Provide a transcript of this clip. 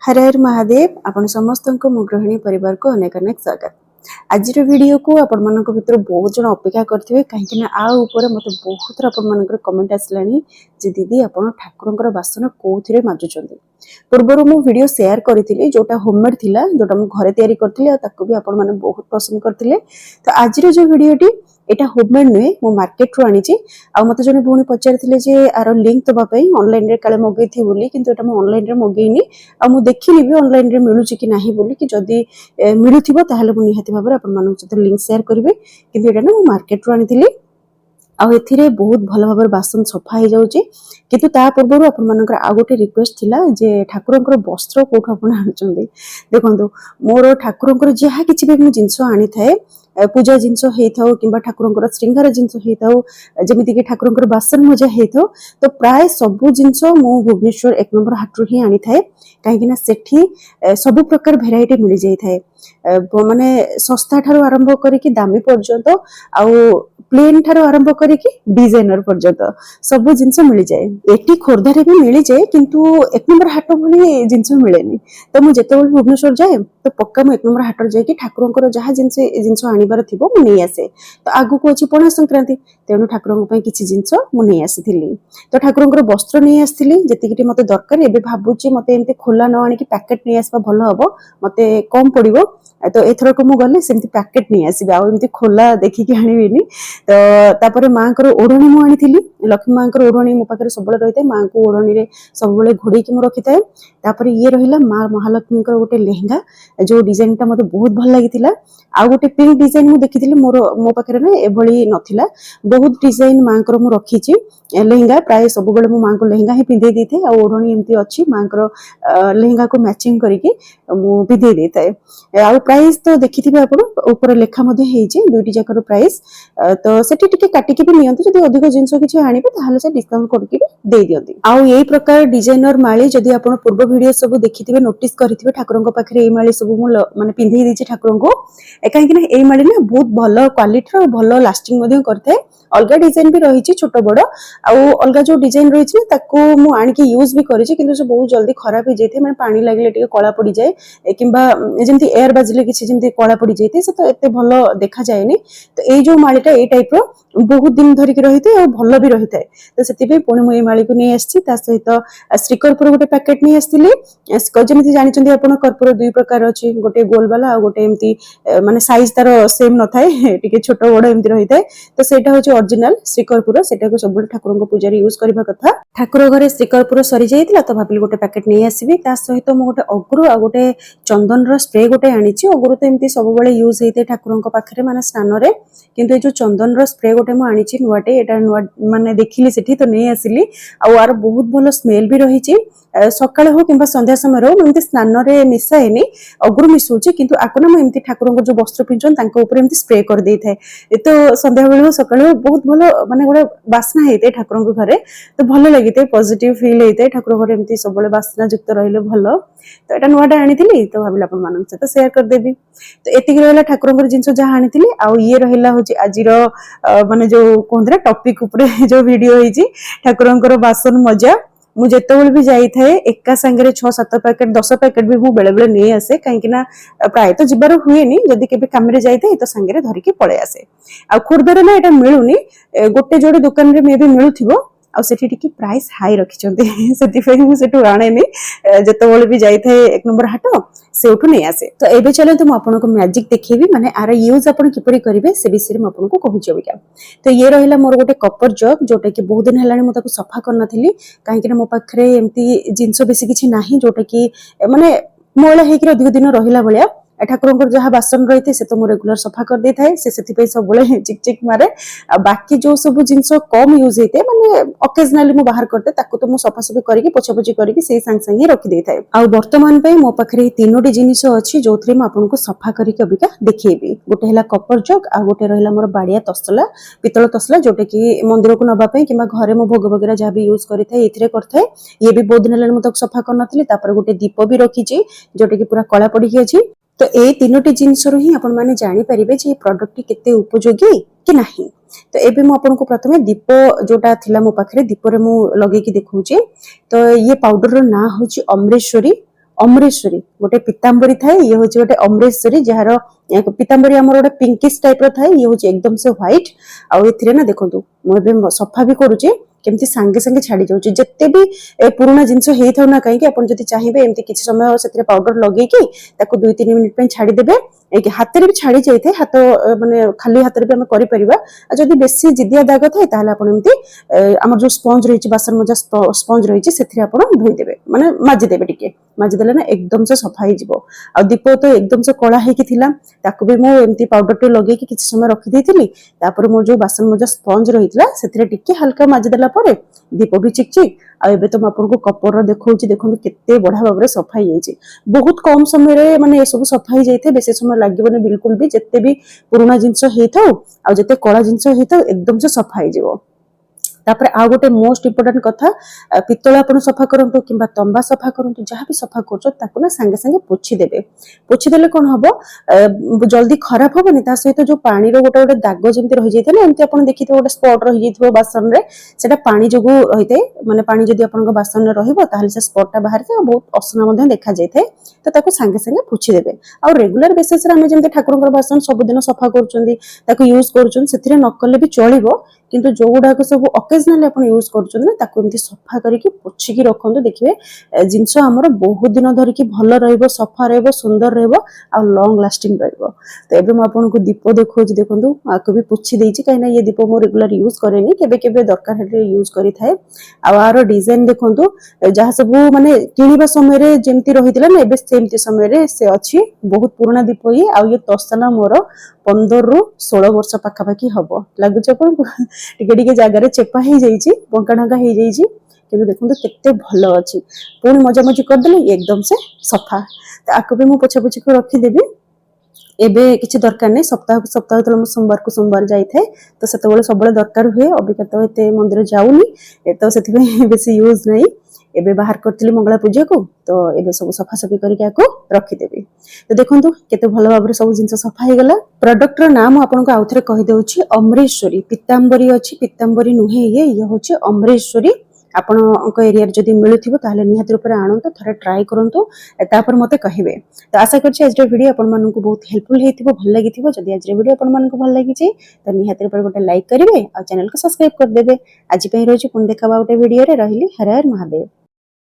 हर हर महादेव आपण समस्त मो गृहिणी परिवार को अनेक अनेक स्वागत। आज वीडियो को आपण मान भर बहुत जन अपेक्षा करेंगे कहीं मत बहुत आपण कमेंट आसला दीदी आप ठाकुर बासन कौन माजुंट पूर्वर मु वीडियो शेयर करी जोटा होममेड थिला जोटा मु घरे तैयारी करथिली भी आपण माने बहुत पसंद करथिले। तो आज जो वीडियोटी एटा होममेड नुहे मो मार्केट रू आनी आ मते जने भूणी पचारथिले जे आरो लिंक दबा पई ऑनलाइन रे काले मगै थी बोली किंतु एटा मु ऑनलाइन रे मगैनी आ मु देखिली भी ऑनलाइन रे मिलु छि कि नाही बोली कि जदी मिलुथिबो ताहाले मु निहाती भाबरे आपण मानक सहित लिंक शेयर करिवे किंतु एटा ना मु मार्केट रू आनीथिली आ एथिरे बहुत भल भाबर बासन सफा हो जाउछि किंतु ता पूर्व आपण मानकर आ गोटे रिक्वेस्ट थिला जे ठाकुरंकर वस्त्र कोठा आपण आनुचंदी देखंतु मोर ठाकुरंकर जहा किछि भी मु जिंस आनी थाए पूजा जिनस होता कि ठाकुर श्रृंगार जिनस होता जमीक ठाकुर बासन मजा होता तो प्राय सबू जिनस मु भुवनेश्वर 1 नंबर हाटू ही आनी थाए कहीं सेठी सबु प्रकार भेराइटी मिल जाए माने सस्ता ठारू आरंभ करके दामी पर्यंत आउ प्लेन ठारू आरंभ करके डिजाइनर पर्यंत सबु जिनस मिल जाए। एटी खोर्धारे भी मिल जाए किंतु 1 नंबर हाट भली जिनस मिलेनी तो मुझे भुवनेश्वर जाए तो पक्का मु 1 नंबर हाट जाए ठाकुर जहाँ जिनस आनिबार थिबो मु नहीं आसे तो आगु को अछि पणा संक्रांति तेणु ठाकुर पई किछि जिनस मु नहीं आसीथिली तो ठाकुर वस्त्र नहीं आसीथिली जेतिकिटी मते दरकार एबे भाबुची मते एमते खोला न आनी कि पैकेट नहीं आसबा भलो हबो मते कम पड़िबो तो एथर को मु गले सेमती पैकेट नहीं आसीबे आ एमती खोला देखि कि आनिबिनी तो तापर मांकर ओढणी मु आनीथिली लक्ष्मी मांकर ओढणी मो पाखरे सबले रहिते मां को ओढणी रे सबले घोड़ी कि मु रखिताए। तापर ये रहिला मां महालक्ष्मी कर गोटे लेहंगा जो डिजाइन ता मते बहुत भल लागितिला आ गोटे पिंक डिजाइन मु देखिथिली मो पाखरे ना एभली नथिला बहुत डिजाइन मांकर मु रखिछि लेहंगा प्राय सब बेले मो मां को लेहंगा ही पिंधे देथे आ ओढणी एमती अछि मांकर लेहंगा को मैचिंग करके मु पिंधे देथे आ प्राइस तो देखिथिबे आपण ऊपर लेखा मध्ये हेछि दुईटी जाकर प्राइस तो सेठी टिके काटिके भी नियंती जदी अधिक जिंस किछि आनिबे ताहाले से डिस्काउंट करके भी दे दियंती। आ एई प्रकार डिजाइनर माली जदी आपण पूर्व वीडियो सब देखिथिबे नोटिस करिथिबे ठाकुरंक पाखरे एई माली सब मु माने पिंधे देछि ठाकुरंक काहे कि ना एई माली ना बहुत भलो क्वालिटी रो भलो लास्टिंग मध्ये करथे अलगा डिजाइन भी रही छोट बड़ आउ अलगा जो डिजाइन रही ताकू मु आनिके यूज भी करिछि किंतु से बहुत जल्दी खराब हो जाए माने पानी लागले टिके कला पड़ी जाए किंबा जेमती एयर बाजिले किछि जेमती कला पड़ी जाए से तो एते भलो देखा जाएनी तो एई जो मालीटा ए टाइप रो बहुत दिन धरिक रहिते और भलो भी रहिते तो सेति पे पुणी मु ए माली को नै आछि ता सहित श्रीकरपुर गोटे पैकेट नै आस्तिली जेमती जानि चंदी आपण कर्पूर दुई प्रकार अछि गोटे गोल वाला और गोटे एमती माने साइज तार सेम न थाए टिके छोट बड़ एमती रहिते तो सेटा होछि ओरिजिनल श्रीकरपुर सेटा को सब ठाकुर पूजा यूज करबा कथा ठाकुर घरे श्रीकरपुर सरी जाइतिला तो भाबिल गोटे पैकेट नै आसीबी ता सहित मु गोटे अगुरु आ गोटे चंदन रो स्प्रे गोटे आनिछि अगुरु तो एमती सब बेले यूज हेते ठाकुर पाखरे माने स्नान रे किंतु ए जो चंदन रो स्प्रे गोटे मु आनिछि नुवाटे एटा नुवा माने देखिली सेठी तो नै आसिली आ आर बहुत भलो स्मेल भी रहिछि सकाळ हो किंबा संध्या समय रो एमती स्नान रे मिसाएनी अगुरु मिसुछि किंतु आकोना मु एमती ठाकुर जो वस्त्र पिंचन तांको ऊपर एमती स्प्रे कर देइ थाए तो संध्या बेले सकाळ बहुत भलो माने गोटे बासना हेते ठाकुर घरे तो भलो लागिते पॉजिटिव फील हेते ठाकुर घरे एमती सब बेले बासना युक्त रहिले भलो तो एटा नुवाटा आनिथिली तो भाबिला अपन मानन से तो शेयर कर देबी तो एतिक रहला ठाकुर जिंस जहा आनिथिली आ ये रहिला होची आजिरो माने जो कोंद्रा टॉपिक ऊपर जो वीडियो हेची ठाकुर बासन मजा मु जेतेबेले भी जाई थाए एका संगे 6-7 पैकेट 10 पैकेट भी मु बेले बेले नै आसे काहे ना प्राय तो जिबार हुए नी जदी केबे कामरे जाई थाए तो संगे रे धरि के पळे आसे आ खुरदरे ना एटा मिलुनी गोटे जोडे दुकान रे मे भी मिलुथिबो आ सेठी टिकी प्राइस हाई रखिचंती सेति फेर मु सेटु आनेनी जेतेबेले भी जाई थाए 1 नंबर हाट सेउठु नै आसे। तो एबे चले तो मु आपन को मैजिक देखेबी माने आर यूज आपन किपरि करिवे से विषय मु आपन को कहूची अबिका। तो ये रहिला मोर गोटे कपर जग जोटा कि बहुत दिन हेलानी मु ताको सफा करनथिली काहे कि मो पाखरे एम्ति जिंस बेसी किछि नाही जोटा कि माने मोला हे कि अधिक दिन रहिला बलिया ठाकुर जहाँ बासन रही से तो मु रेगुलर सफा कर दे थाए से सब बळे चिक चिक मारे बाकी जो सब जिंस कम यूज हेते माने ओकेजनली मु बाहर करते ताको तो मु सफा सफी करके पोछापोछि करके से संग संग रखि दे थाए आ वर्तमान पे मो पाखरे तीनोटी जिनिस अछि जोथरे मु आपन को सफा करके अबिका देखिएबी गोटे हला कपर जग आ गोटे रहिला मोर बाडिया तसला पितल तसला जोटे कि मंदिर को नबा पे किबा घरे मु भोग वगैरह जहाँ भी यूज करि थाए एथिरे करथाए ये भी बहुत दिन हेला मु ताको सफा करनथिली तापर गोटे दीप भी रखिछि जोटे कि पूरा कला पड़ी अछि तो ए तीनोटी जिनस रो ही आपण माने जानि परिबे जे प्रोडक्ट केते उपयोगी कि नाही। तो एबे मु आपन को प्रथमे दीप जोटा थिला मो पाखरे दीप रे मु लगे कि देखौची तो ये पाउडर रो ना होची अमरेश्वरी अमरेश्वरी गोटे पीतांबरी थाए ये हूँ गोटे अमरेश्वरी जार पीतांबरी आमर गोटे पिंकिश टाइप थाए ये हूँ एकदम से व्हाइट आउ ए ना देखो मुझे सफा भी करुचे केमती सांगे सांगे छाड़ी जाऊँ जिते भी पुराना जिनस होता ना कहीं आप चाहिए एमती किसी समय से पाउडर लगे 2-3 मिनिट छाड़ीदेवे हाथ में भी छाड़ी जाए हाथ माने खाली हाथ भी आम कर बेसी जिदिया दाग थाए आम जो स्पंज रही बासन मजा स्पंज रही से धोईदेवे माने मजिदेवे टिके मजिदेले ना एकदम से सफा हो दीप तो एकदम से कला होता भी मुझे पाउडर टे लगे किसी समय रखीदी मोर जो बासन मजा स्पंज रही से हल्का मजिदेला दीप भी चिकचिक आबे तो आपको कपर देखा देखो केते बढ़िया भाव में सफा हो बहुत कम समय माने ये सब सफा हो जाए बेसी समय लगे बिल्कुल भी जिते भी पुराना जिनस होता आते कला जिनस होता एकदम से सफा हो तापर आ गोटे मोस्ट इम्पोर्टेंट कथा पितल आप सफा करूँ कि तंबा सफा करूँ जहाँ भी सफा कर सांगे सांगे पोछीदेवे पोछीदेले कौन हम जल्दी खराब हेनी सहित जो पानी गोटे गोटे दाग जमी रही जाए ना एमती आप देखिए गोटे स्पट रही जाए बासन में से पानी जो रही है माने पानी जब आप बासन में रही से स्पटा बाहर जाए बहुत असना देखा जाए तो सांगे सांगे पोछीदेवे आ रेगुलर बेसिस जमी ठाकुर बासन सबुदिन सफा कर यूज कर नकले भी चलो किंतु जो गुड़ाक सब अकेजनाली आप यूज कर सफा करके पोछिकी रखु देखिए जिनस आमर बहुत दिन धरिकी भल रफा सुंदर लंग लास्टिंग तो ये मुझे दीप देखा देखो आपको भी पोछी देती कहीं ये दीप मुझे रेगुलर यूज कैनि केवे दरकार यूज करें आर डिजाइन देखो जहाँ सब माने किणवा समय जमी रही ना सेमती समय से अच्छी बहुत पुराना दीप ये आ ये तसला मोर 15 ରୁ 16 वर्ष पाखापाखि हम लगुच टे जगार चेपा हो जाइए बंका ढंका हो जाइए कि देखो केते भल अच्छी पुणी मजा मजी करदे एकदम से सफा तो आपको भी मुझे पोछापोछी को रखीदेवी एबे किसी दरकार नहीं सप्ताह को सप्ताह तो सोमवार को सोमवार जाए तो से सब दरकार हुए अबिका तो ये मंदिर जाऊनी तो से बेसी यूज नहीं एबे बाहर करती मंगला पूजा को तो एबे सब सफासफी करके रखीदेवी तो देखो केते भल भाव में सब जिन सफा हो गला प्रोडक्टर नाम आपको आउ थे कहीदे अमरेश्वरी पीतांबरी अच्छी पीतांबरी नुहे ये हूँ अमरेश्वरी आपण एरिया जदि मिलूथिबो ताहले निहाती रूप आणंतु थरे ट्राई करंतु तापर मते कहिबे तो आशा करछि आज वीडियो आपण माननकु बहुत हेल्पफुल हेतिबो भल लागिथिबो जदि आज वीडियो आपण माननकु भल लागि छै तो निहाती रूप गोटे लाइक करिवे और चैनल को सब्सक्राइब कर देबे आज पे रोज पुन देखाबा गोटे वीडियो रे रहिली हर हर महादेव।